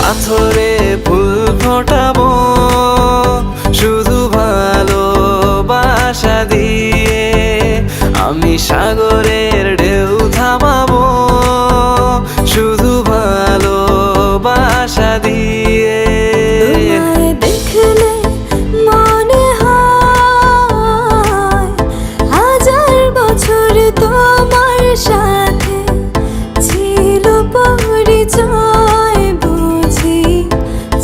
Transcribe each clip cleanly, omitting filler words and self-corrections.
পাথরে ফুল ফোটাবো শুধু ভালোবাসা দিয়ে, আমি সাগরের ঢেউ থামাবো শুধু ভালোবাসা দিয়ে। তোমায় দেখলে মনে হয় হাজার বছর তোমার সাথে ছিল পরিচয়, বুঝি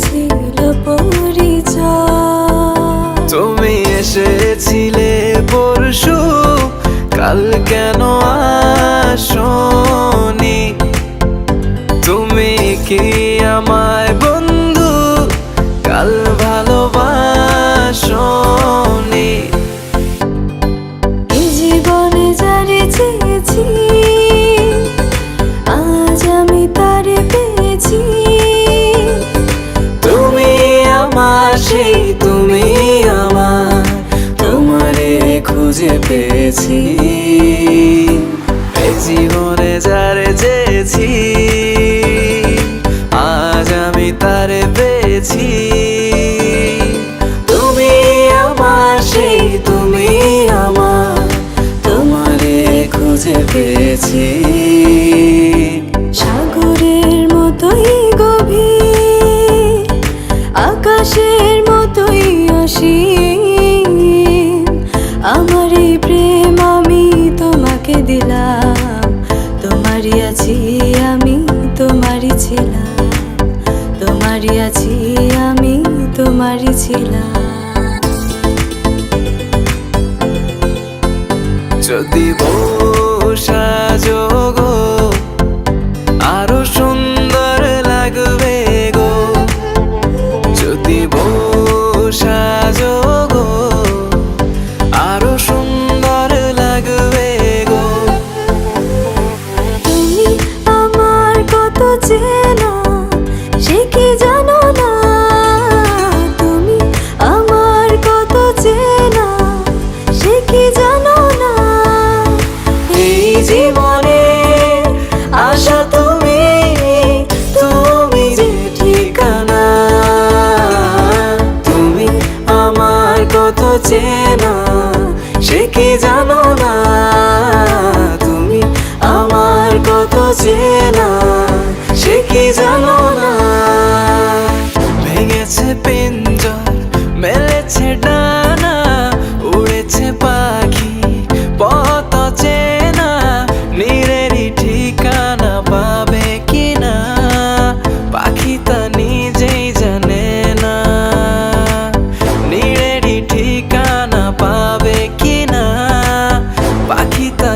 ছিল পরিচয়। তুমি এসেছিলে পরশু, কাল কেন আসোনি? তুমি কি আমায় বন্ধু কাল ভালোবাসোনি? এই জীবনে যারে চেয়েছি আজ আমি তারে পেয়েছি। তুমি আমার সেই তুমি আমার, তোমারে খুঁজে পেয়েছি। এই জীবনে যারে চেয়েছি আজ আমি তারে পেয়েছি। তুমি আমার সেই তুমি আমার, তোমারে খুঁজে পেয়েছি। সাগরের মতোই গভীর, আকাশের মতোই অসীম, আমার এই প্রেম আমি তোমাকে দিলাম। তোমারই আছি আমি, তোমারই ছিলাম, তোমারই আছি আমি, তোমারই ছিলাম। যদি বসা যোগো আরো সুন্দর লাগবে গো, যদি বসা যোগো আরো সুন্দর লাগবে গো। তুমি আমার কত চেনা সে কি জানো না, তুমি আমার কত চেনা সে কি জানো না। এই জীবনে আশা তুমি, তুমি যে ঠিকানা, তুমি আমার কত চেনা সে কি জানো না, তুমি আমার কত চেনা সে কি জানো না। ভেঙেছে পিঞ্জর মেলেছে ডানা, উড়েছে পাখি পথ চেনা, নীড়েরই ঠিকানা পাবে কিনা পাখি তা নিজেই জানে না। নীড়েরই ঠিকানা পাবে কিনা পাখি তা